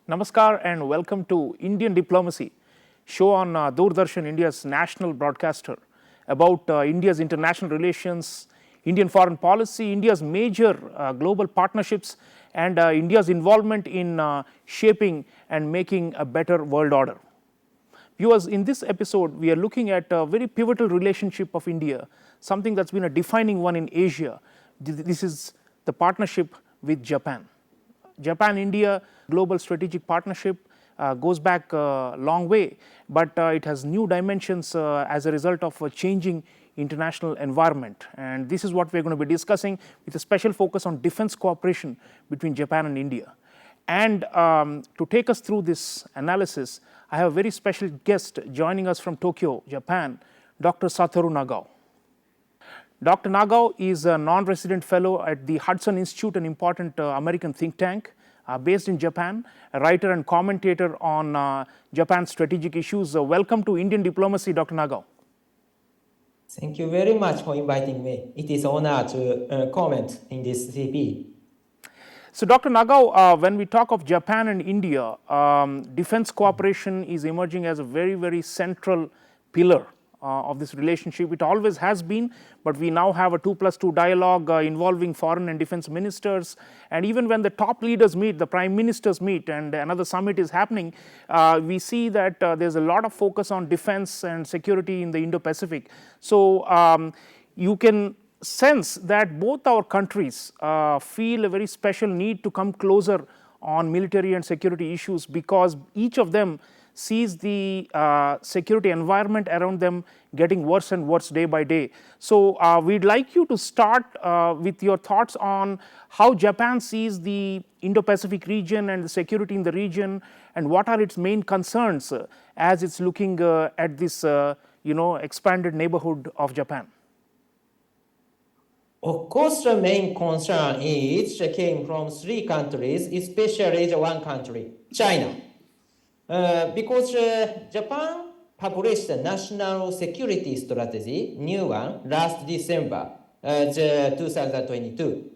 Namaskar and welcome to Indian Diplomacy, show on Doordarshan, India's national broadcaster, about India's international relations, Indian foreign policy, India's major global partnerships, and India's involvement in shaping and making a better world order. Viewers, in this episode, we are looking at a very pivotal relationship of India, something that's been a defining one in Asia. This is the partnership with Japan. Japan-India global strategic partnership goes back a long way, but it has new dimensions as a result of a changing international environment. And this is what we are going to be discussing with a special focus on defense cooperation between Japan and India. And to take us through this analysis, I have a very special guest joining us from Tokyo, Japan, Dr. Satoru Nagao. Dr. Nagao is a non-resident fellow at the Hudson Institute, an important American think tank based in Japan, a writer and commentator on Japan's strategic issues. Welcome to Indian Diplomacy, Dr. Nagao. Thank you very much for inviting me. It is an honor to comment in this CP. So, Dr. Nagao, when we talk of Japan and India, defense cooperation is emerging as a very, very central pillar of this relationship. It always has been, but we now have a 2+2 dialogue involving foreign and defense ministers. And even when the top leaders meet, the prime ministers meet, and another summit is happening, we see that there's a lot of focus on defense and security in the Indo-Pacific. So you can sense that both our countries feel a very special need to come closer on military and security issues, because each of them sees the security environment around them getting worse and worse day by day. So we'd like you to start with your thoughts on how Japan sees the Indo-Pacific region and the security in the region, and what are its main concerns as it's looking at this expanded neighborhood of Japan. Of course, the main concern came from three countries, especially the one country, China. Because Japan published a national security strategy, new one, last December 2022.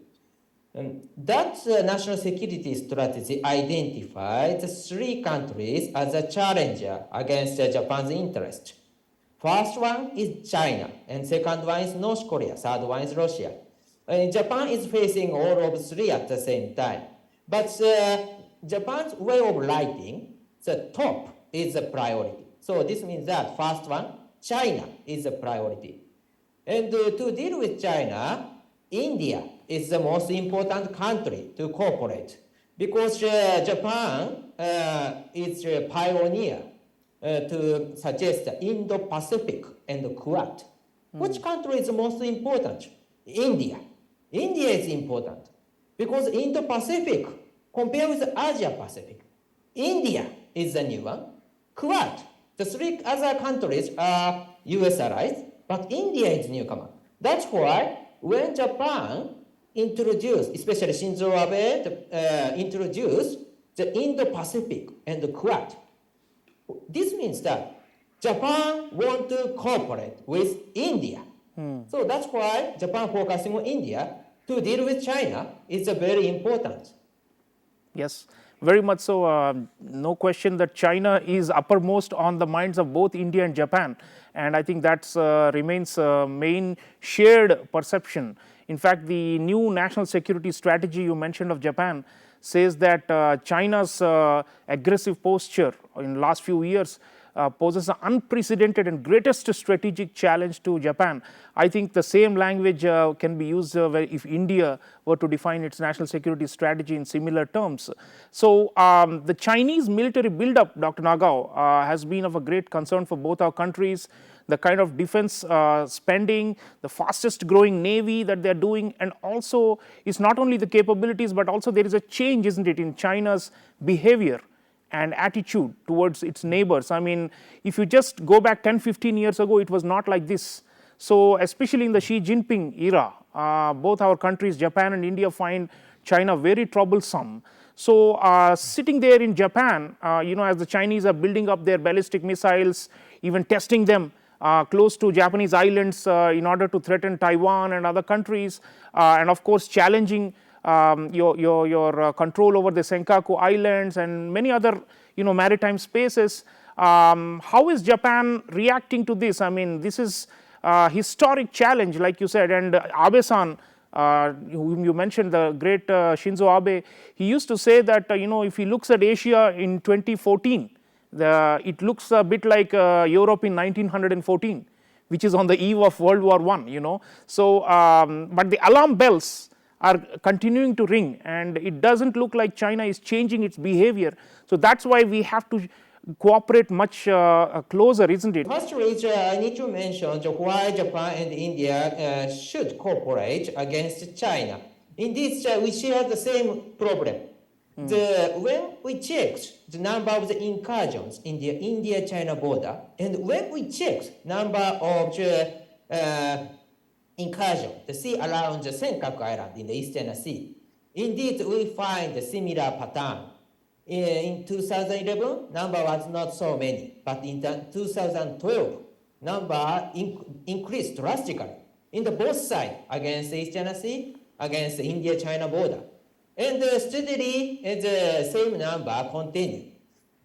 That national security strategy identified the three countries as a challenger against Japan's interest. First one is China, and second one is North Korea, third one is Russia. Japan is facing all of three at the same time. But Japan's way of writing, the top is a priority. So this means that first one, China is a priority. And to deal with China, India is the most important country to cooperate, because Japan is a pioneer to suggest IndoPacific and Quad. Which country is most important? India. India is important because Indo-Pacific compared with Asia-Pacific, India is the new one. Quad, the three other countries are US allies, but India is newcomer. That's why when Japan introduced, especially Shinzo Abe, introduced the Indo-Pacific and the Quad, this means that Japan want to cooperate with India. So that's why Japan focusing on India to deal with China is very important. Yes, very much so. No question that China is uppermost on the minds of both India and Japan, and I think that remains a main shared perception. In fact, the new national security strategy you mentioned of Japan says that China's aggressive posture in the last few years poses an unprecedented and greatest strategic challenge to Japan. I think the same language can be used if India were to define its national security strategy in similar terms. So the Chinese military buildup, Dr. Nagao, has been of a great concern for both our countries. The kind of defense spending, the fastest growing navy that they're doing, and also it's not only the capabilities, but also there is a change, isn't it, in China's behavior and attitude towards its neighbors. I mean, if you just go back 10-15 years ago, it was not like this. So especially in the Xi Jinping era, both our countries, Japan and India, find China very troublesome. So sitting there in Japan, as the Chinese are building up their ballistic missiles, even testing them close to Japanese islands in order to threaten Taiwan and other countries, and of course challenging your control over the Senkaku Islands and many other maritime spaces. How is Japan reacting to this? I mean, this is a historic challenge, like you said, and Abe-san, whom you mentioned, the great Shinzo Abe, he used to say that if he looks at Asia in 2014, it looks a bit like Europe in 1914, which is on the eve of World War I. So, but the alarm bells are continuing to ring, and it doesn't look like China is changing its behavior. So that's why we have to cooperate much closer, isn't it? Firstly, I need to mention why Japan and India should cooperate against China. Indeed, we share the same problem. When we checked the number of the incursions in the India-China border, and when we checked number of the incursion, the sea around the Senkaku Island in the Eastern Sea, indeed we find a similar pattern. In 2011, number was not so many, but in 2012, number increased drastically in the both sides against the Eastern Sea, against the India-China border. And steadily, the same number continued.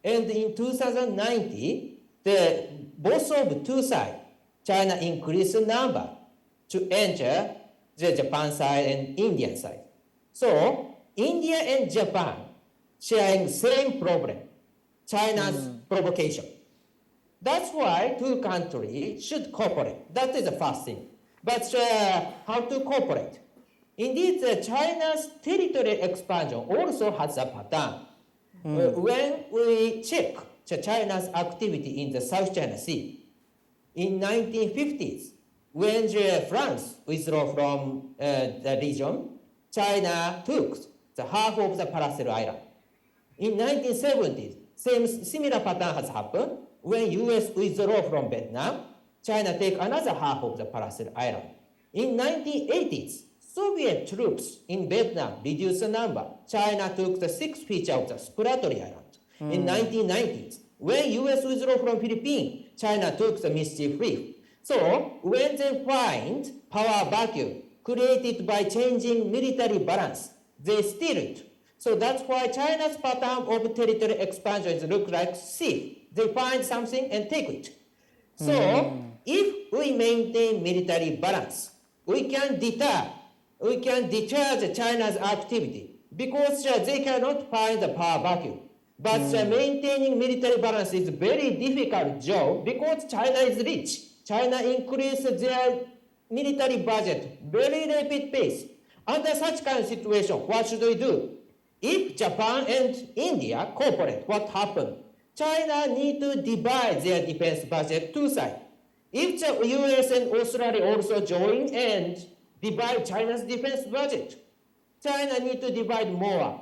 And in 2019, both of two sides, China increased the number to enter the Japan side and Indian side. So, India and Japan sharing same problem, China's provocation. That's why two countries should cooperate. That is the first thing. But how to cooperate? Indeed, China's territorial expansion also has a pattern. When we check China's activity in the South China Sea, in 1950s, when France withdrew from the region, China took the half of the Paracel Island. In 1970s, similar pattern has happened. When US withdrew from Vietnam, China take another half of the Paracel Island. In 1980s, Soviet troops in Vietnam reduced the number. China took the sixth feature of the exploratory island. In 1990s, when US withdrew from Philippines, China took the Mischief Reef. So when they find power vacuum created by changing military balance, they steal it. So that's why China's pattern of territory expansion look like thief. They find something and take it. So if we maintain military balance, we can deter the China's activity because they cannot find the power vacuum. But maintaining military balance is a very difficult job because China is rich. China increased their military budget very rapid pace. Under such kind of situation, what should we do? If Japan and India cooperate, what happened? China need to divide their defense budget two sides. If the US and Australia also join and divide China's defense budget, China need to divide more.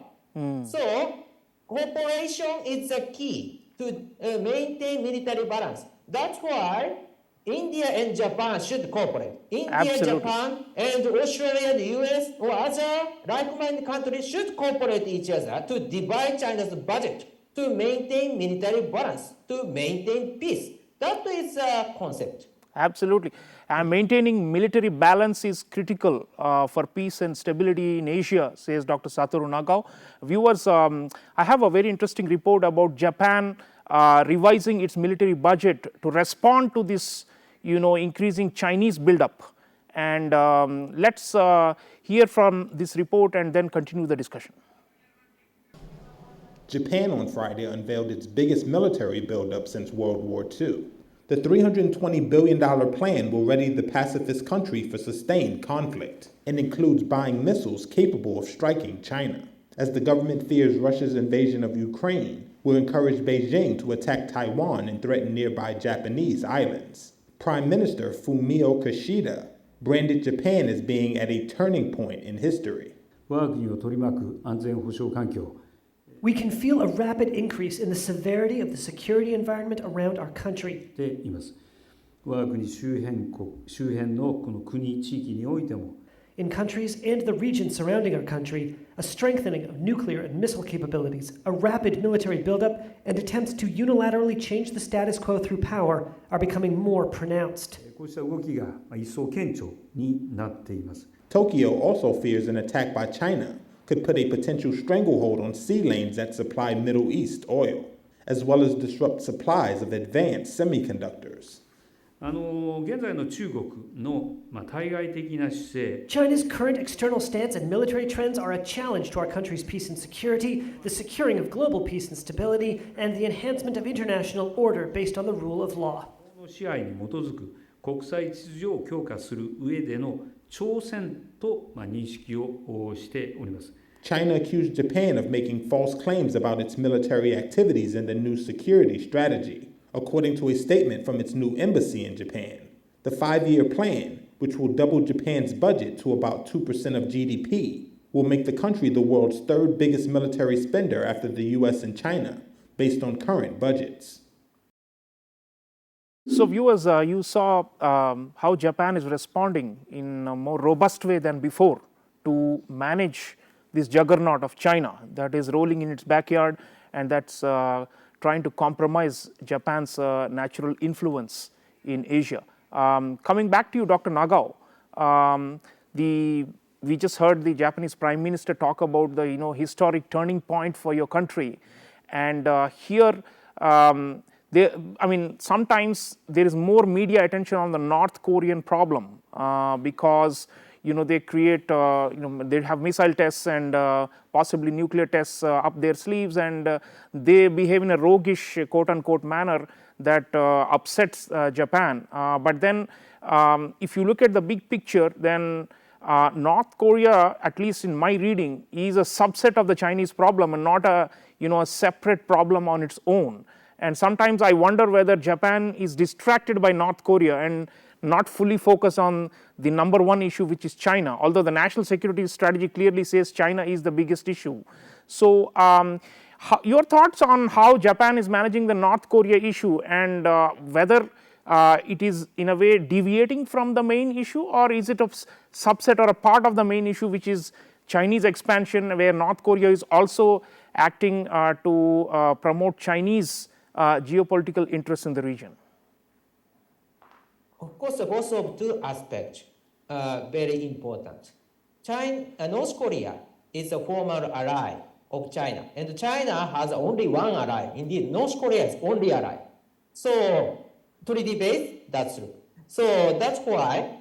So cooperation is the key to maintain military balance. That's why India and Japan should cooperate. India, Japan, and Australia, and US, or other like-minded countries should cooperate each other to divide China's budget, to maintain military balance, to maintain peace. That is a concept. Absolutely. And maintaining military balance is critical for peace and stability in Asia, says Dr. Satoru Nagao. Viewers, I have a very interesting report about Japan revising its military budget to respond to this, increasing Chinese buildup. And let's hear from this report and then continue the discussion. Japan on Friday unveiled its biggest military buildup since World War II. The $320 billion plan will ready the pacifist country for sustained conflict and includes buying missiles capable of striking China, as the government fears Russia's invasion of Ukraine will encourage Beijing to attack Taiwan and threaten nearby Japanese islands. Prime Minister Fumio Kishida branded Japan as being at a turning point in history. We can feel a rapid increase in the severity of the security environment around our country. In countries and the region surrounding our country, a strengthening of nuclear and missile capabilities, a rapid military buildup, and attempts to unilaterally change the status quo through power are becoming more pronounced. Tokyo also fears an attack by China could put a potential stranglehold on sea lanes that supply Middle East oil, as well as disrupt supplies of advanced semiconductors. 現在の中国の対外的な姿勢 China's current external stance and military trends are a challenge to our country's peace and security, the securing of global peace and stability, and the enhancement of international order based on the rule of law. の支配に基づく国際秩序を強化する上での挑戦と認識をしております。China accused Japan of making false claims about its military activities in the new security strategy, according to a statement from its new embassy in Japan. The 5-year plan, which will double Japan's budget to about 2% of GDP, will make the country the world's third biggest military spender after the US and China, based on current budgets. So viewers, you saw how Japan is responding in a more robust way than before to manage this juggernaut of China that is rolling in its backyard and that's trying to compromise Japan's natural influence in Asia. Coming back to you, Dr. Nagao, we just heard the Japanese Prime Minister talk about the historic turning point for your country, and here, sometimes there is more media attention on the North Korean problem because they create, they have missile tests and possibly nuclear tests up their sleeves, and they behave in a roguish, quote unquote, manner that upsets Japan. But then, if you look at the big picture, then North Korea, at least in my reading, is a subset of the Chinese problem and not a separate problem on its own. And sometimes I wonder whether Japan is distracted by North Korea and not fully focused on the number one issue, which is China, although the national security strategy clearly says China is the biggest issue. So your thoughts on how Japan is managing the North Korea issue and whether it is in a way deviating from the main issue, or is it a subset or a part of the main issue, which is Chinese expansion, where North Korea is also acting to promote Chinese geopolitical interests in the region? Of course, both of two aspects are very important. North Korea is a former ally of China, and China has only one ally. Indeed, North Korea is only ally. So, treaty based, that's true. So that's why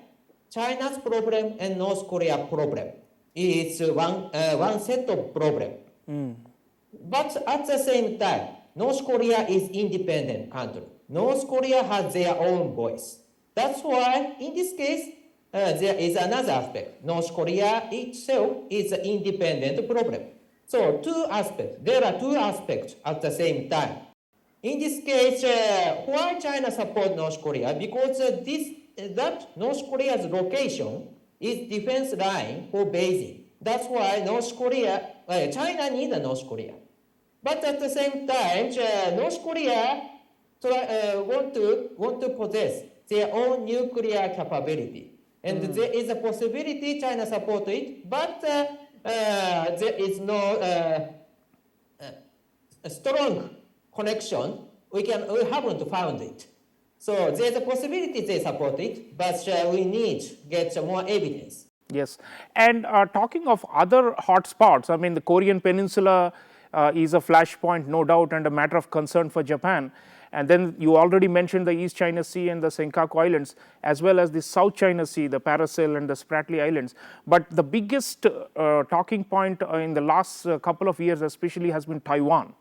China's problem and North Korea problem is one set of problem. But at the same time, North Korea is independent country. North Korea has their own voice. That's why, in this case, there is another aspect. North Korea itself is an independent problem. So there are two aspects at the same time. In this case, why China support North Korea? Because that North Korea's location is defense line for Beijing. That's why China needs North Korea. But at the same time, North Korea want to possess their own nuclear capability. And there is a possibility China support it, but there is no strong connection. We haven't found it. So there's a possibility they support it, but we need to get more evidence. Yes, and talking of other hotspots, I mean the Korean Peninsula is a flashpoint, no doubt, and a matter of concern for Japan. And then you already mentioned the East China Sea and the Senkaku Islands, as well as the South China Sea, the Paracel and the Spratly Islands. But the biggest talking point in the last couple of years especially has been Taiwan.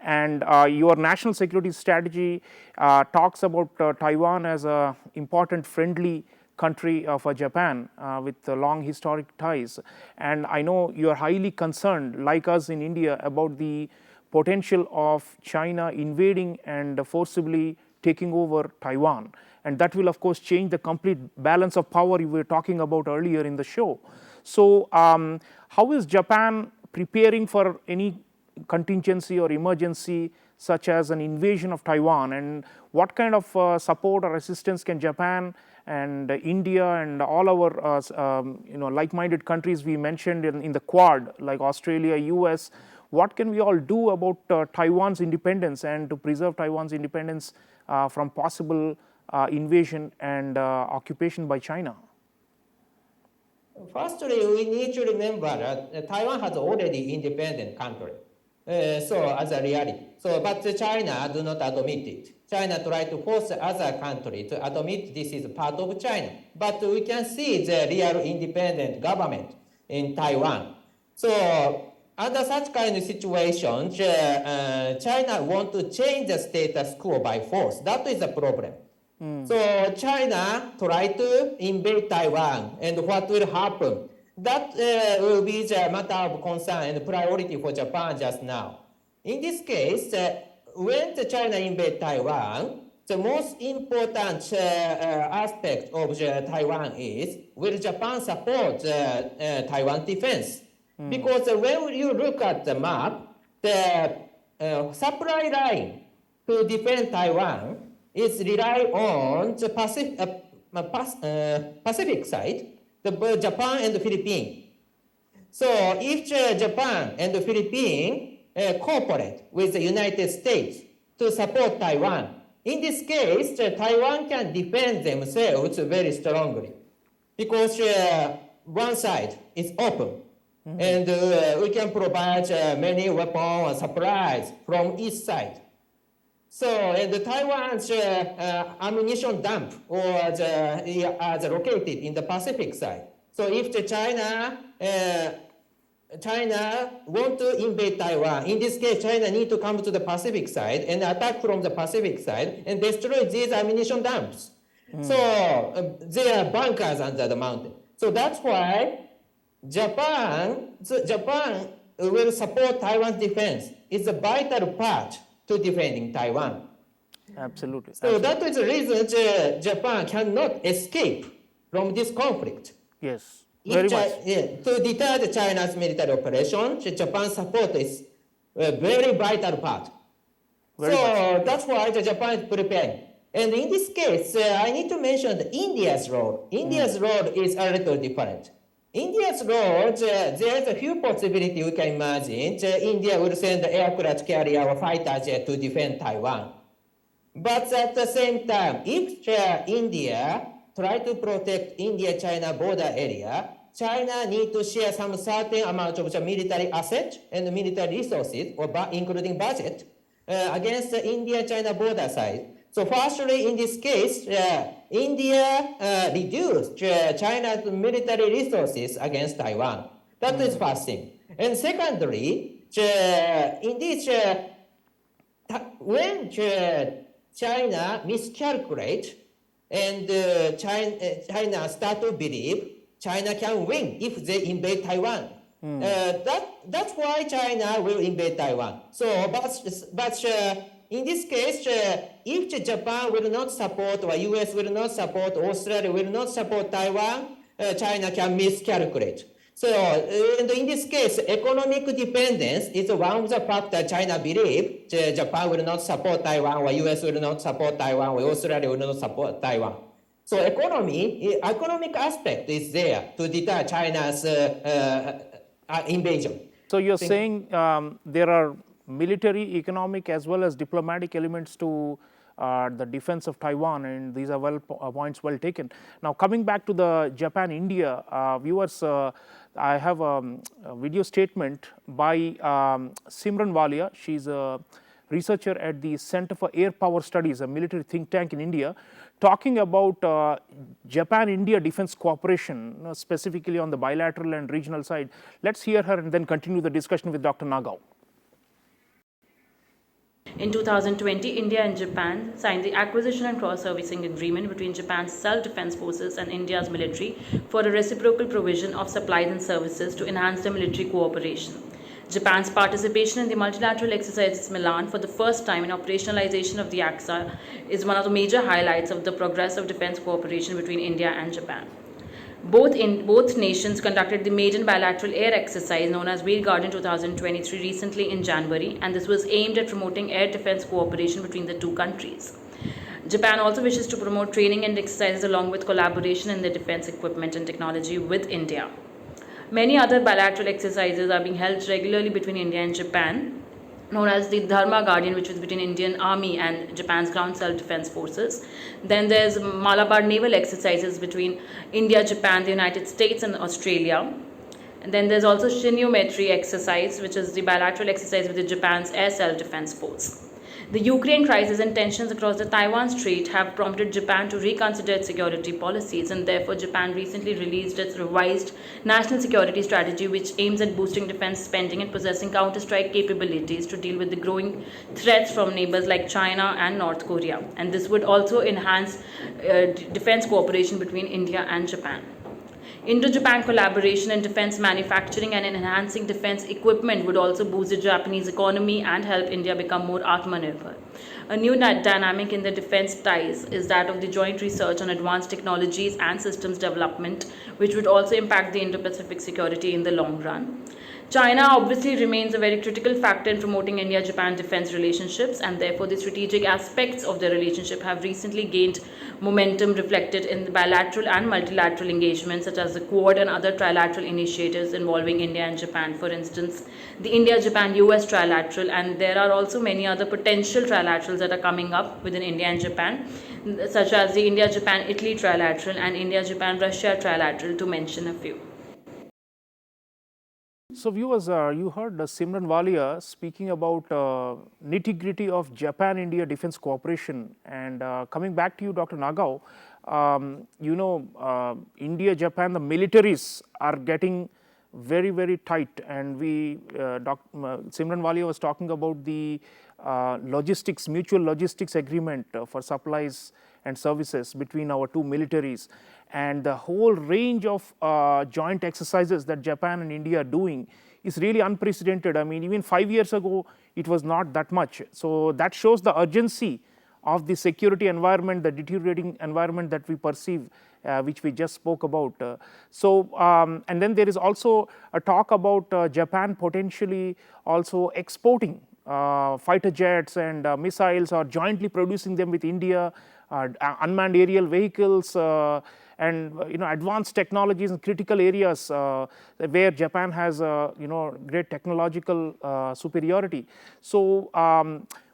And your national security strategy talks about Taiwan as an important friendly country for Japan with long historic ties. And I know you are highly concerned, like us in India, about the potential of China invading and forcibly taking over Taiwan. And that will, of course, change the complete balance of power you were talking about earlier in the show. So how is Japan preparing for any contingency or emergency such as an invasion of Taiwan, and what kind of support or assistance can Japan and India and all our like-minded countries we mentioned in the Quad, like Australia, US, what can we all do about Taiwan's independence and to preserve Taiwan's independence from possible invasion and occupation by China? Firstly, we need to remember that Taiwan has already independent country. So as a reality. So, but China do not admit it. China try to force other country to admit this is part of China. But we can see the real independent government in Taiwan. So under such kind of situation, China want to change the status quo by force. That is the problem. So China try to invade Taiwan, and what will happen? That will be the matter of concern and priority for Japan just now. In this case, when the China invade Taiwan, the most important aspect of Taiwan is, will Japan support Taiwan defense? Because when you look at the map, the supply line to defend Taiwan is rely on the Pacific side, the Japan and the Philippines. So if Japan and the Philippines cooperate with the United States to support Taiwan, in this case, Taiwan can defend themselves very strongly because one side is open. And we can provide many weapons supplies from each side. So, and Taiwan's ammunition dump are located in the Pacific side. So if China want to invade Taiwan, in this case, China need to come to the Pacific side and attack from the Pacific side and destroy these ammunition dumps. So there are bunkers under the mountain. So that's why Japan will support Taiwan's defense. It's a vital part to defending Taiwan. Absolutely. So that is the reason Japan cannot escape from this conflict. Yes, very much. To deter the China's military operation, Japan's support is a very vital part. Very much. That's why Japan is preparing. And in this case, I need to mention India's role. India's role is a little different. India's role, there is a few possibilities we can imagine. India will send aircraft carrier or fighter jet to defend Taiwan. But at the same time, if India try to protect India-China border area, China need to share some certain amount of military asset and military resources, including budget, against the India-China border side. So firstly, in this case, India reduced China's military resources against Taiwan. That is first thing. And secondly, when China miscalculate and China start to believe China can win if they invade Taiwan. That's why China will invade Taiwan. So, but in this case, if Japan will not support, or US will not support, Australia will not support Taiwan, China can miscalculate. So, and in this case, economic dependence is one of the factors China believes Japan will not support Taiwan, or US will not support Taiwan, or Australia will not support Taiwan. So, economic aspect is there to deter China's invasion. So you're saying there are military, economic, as well as diplomatic elements to the defense of Taiwan, and these are points well taken. Now, coming back to the Japan-India, viewers, I have a video statement by Simran Walia. She's a researcher at the Center for Air Power Studies, a military think tank in India, talking about Japan-India defense cooperation, specifically on the bilateral and regional side. Let's hear her and then continue the discussion with Dr. Nagao. In 2020, India and Japan signed the acquisition and cross-servicing agreement between Japan's self-defense forces and India's military for a reciprocal provision of supplies and services to enhance the military cooperation. Japan's participation in the multilateral exercises Milan for the first time in operationalization of the AXA is one of the major highlights of the progress of defense cooperation between India and Japan. Both nations conducted the maiden bilateral air exercise known as Veer Garden 2023 recently in January, and this was aimed at promoting air defense cooperation between the two countries. Japan also wishes to promote training and exercises along with collaboration in the defense equipment and technology with India. Many other bilateral exercises are being held regularly between India and Japan, known as the Dharma Guardian, which was between Indian Army and Japan's Ground Self-Defense Forces. Then there's Malabar naval exercises between India, Japan, the United States, and Australia. And then there's also Shinyometry exercise, which is the bilateral exercise with the Japan's Air Self-Defense Force. The Ukraine crisis and tensions across the Taiwan Strait have prompted Japan to reconsider its security policies, and therefore Japan recently released its revised national security strategy, which aims at boosting defense spending and possessing counter-strike capabilities to deal with the growing threats from neighbors like China and North Korea. And this would also enhance defense cooperation between India and Japan. Indo-Japan collaboration in defense manufacturing and in enhancing defense equipment would also boost the Japanese economy and help India become more Atmanirbhar. A new dynamic in the defense ties is that of the joint research on advanced technologies and systems development, which would also impact the Indo-Pacific security in the long run. China obviously remains a very critical factor in promoting India-Japan defense relationships, and therefore the strategic aspects of the relationship have recently gained momentum reflected in the bilateral and multilateral engagements such as the Quad and other trilateral initiatives involving India and Japan. For instance, the India-Japan-US trilateral, and there are also many other potential trilaterals that are coming up within India and Japan, such as the India-Japan-Italy trilateral and India-Japan-Russia trilateral, to mention a few. So viewers, you heard Simran Walia speaking about nitty-gritty of Japan-India defense cooperation, and coming back to you, Dr. Nagao, India, Japan, the militaries are getting very, very tight, and Simran Walia was talking about the mutual logistics agreement for supplies and services between our two militaries, and the whole range of joint exercises that Japan and India are doing is really unprecedented. I mean, even 5 years ago, it was not that much. So that shows the urgency of the security environment, the deteriorating environment that we perceive, which we just spoke about. And then there is also a talk about Japan potentially also exporting fighter jets and missiles, or jointly producing them with India, unmanned aerial vehicles, and advanced technologies in critical areas where Japan has great technological superiority. So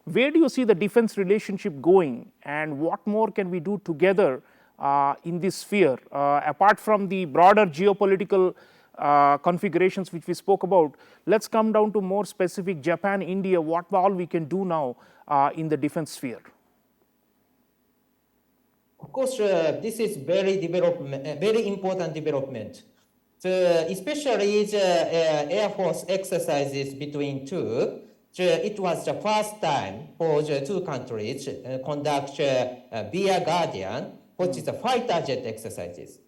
where do you see the defense relationship going, and what more can we do together in this sphere, apart from the broader geopolitical configurations which we spoke about? Let's come down to more specific Japan, India, what all we can do now in the defense sphere. Of course, this is very important development. Especially the Air Force exercises between two. It was the first time for the two countries conduct Bear Guardian, which is a fighter jet exercises.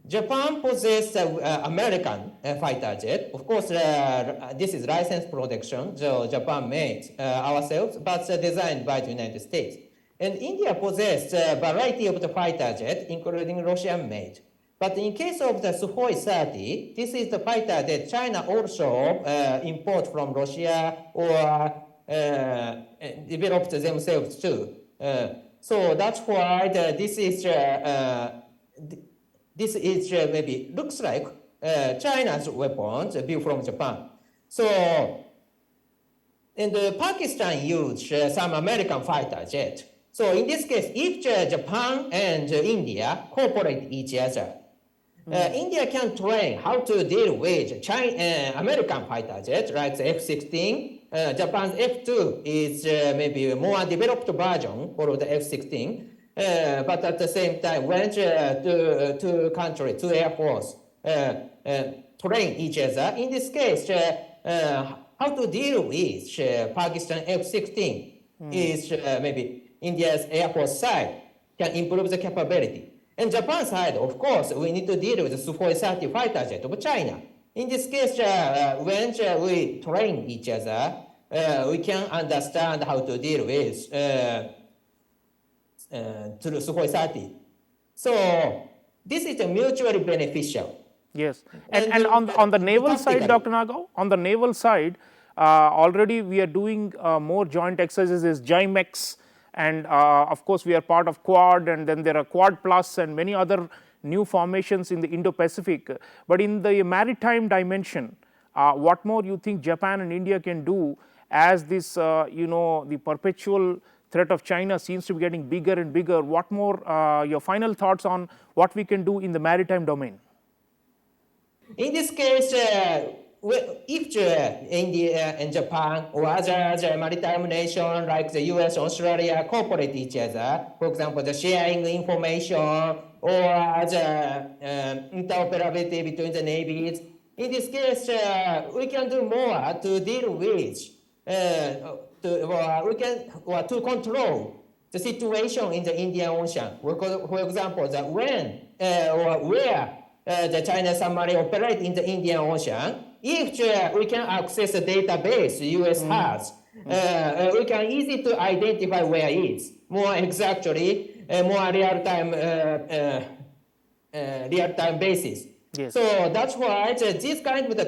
Japan possesses American fighter jet. Of course, this is licensed production, so Japan made ourselves, but designed by the United States. And India possesses a variety of the fighter jet, including Russian-made. But in case of the Sukhoi 30, this is the fighter that China also import from Russia or developed themselves too. So that's why this is maybe looks like China's weapons built from Japan. So, and Pakistan used some American fighter jet. So in this case, if Japan and India cooperate each other, India can train how to deal with American fighter jet, like the F-16. Japan's F-2 is maybe a more developed version for the F-16. But at the same time, when two countries, two air force train each other, in this case, how to deal with Pakistan F-16 is maybe India's Air Force side can improve the capability. And Japan side, of course, we need to deal with the Sukhoi 30 fighter jet of China. In this case, when we train each other, we can understand how to deal with Sukhoi 30. So this is mutually beneficial. Yes, and on the naval side, Dr. Nagao, on the naval side, already we are doing more joint exercises, JIMEX, and of course we are part of Quad, and then there are Quad Plus and many other new formations in the Indo-Pacific. But in the maritime dimension, what more you think Japan and India can do as this, the perpetual threat of China seems to be getting bigger and bigger, what more your final thoughts on what we can do in the maritime domain? In this case, if India and Japan or other maritime nations like the US, Australia cooperate each other, for example, the sharing information or the interoperability between the navies, in this case, we can do more to deal with, to control the situation in the Indian Ocean. For example, that when or where the China submarine operate in the Indian Ocean, if we can access the database the US has, we can easy to identify where it is, more exactly, more real-time basis. Yes. So that's why this kind of the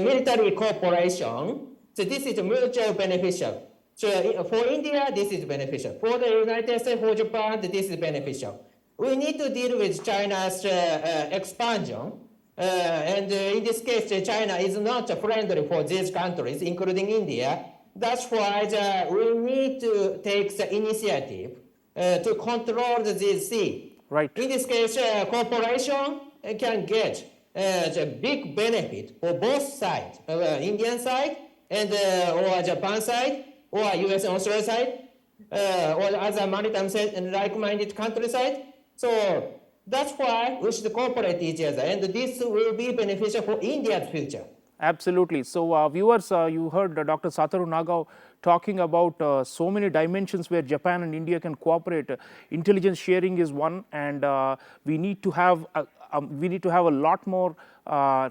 military cooperation, so this is mutually beneficial. So for India, this is beneficial. For the United States, for Japan, this is beneficial. We need to deal with China's expansion. And in this case, China is not friendly for these countries, including India. That's why we need to take the initiative to control this sea. Right. In this case, cooperation can get the big benefit for both sides, Indian side and or Japan side, or US and Australia side, or other maritime side and like-minded country side. So that's why we should cooperate each other, and this will be beneficial for India's future. Absolutely. So, viewers, you heard Dr. Satoru Nagao talking about so many dimensions where Japan and India can cooperate. Intelligence sharing is one, and we need to have a lot more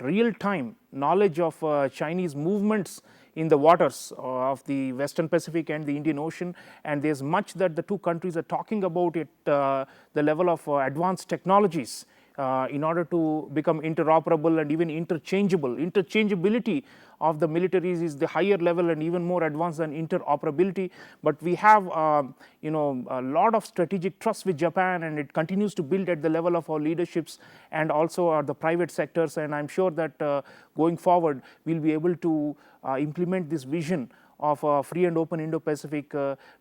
real-time knowledge of Chinese movements in the waters of the Western Pacific and the Indian Ocean, and there's much that the two countries are talking about at the level of advanced technologies in order to become interoperable and even interchangeable. Interchangeability of the militaries is the higher level and even more advanced than interoperability. But we have a lot of strategic trust with Japan, and it continues to build at the level of our leaderships and also the private sectors. And I'm sure that going forward, we'll be able to implement this vision of a free and open Indo-Pacific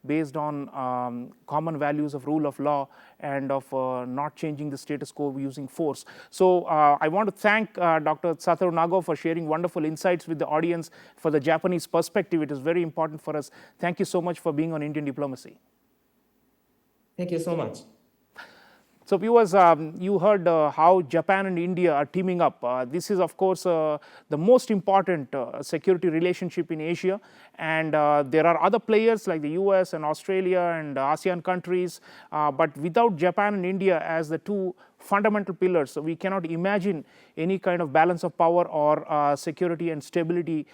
based on common values of rule of law and of not changing the status quo using force. So I want to thank Dr. Satoru Nagao for sharing wonderful insights with the audience for the Japanese perspective. It is very important for us. Thank you so much for being on Indian Diplomacy. Thank you so much. So viewers, you heard how Japan and India are teaming up. This is of course the most important security relationship in Asia, and there are other players like the US and Australia and ASEAN countries, but without Japan and India as the two fundamental pillars, we cannot imagine any kind of balance of power or security and stability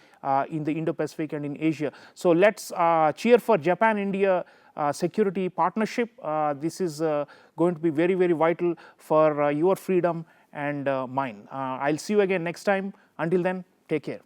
in the Indo-Pacific and in Asia. So let's cheer for Japan-India security partnership. This is going to be very, very vital for your freedom and mine. I'll see you again next time. Until then, take care.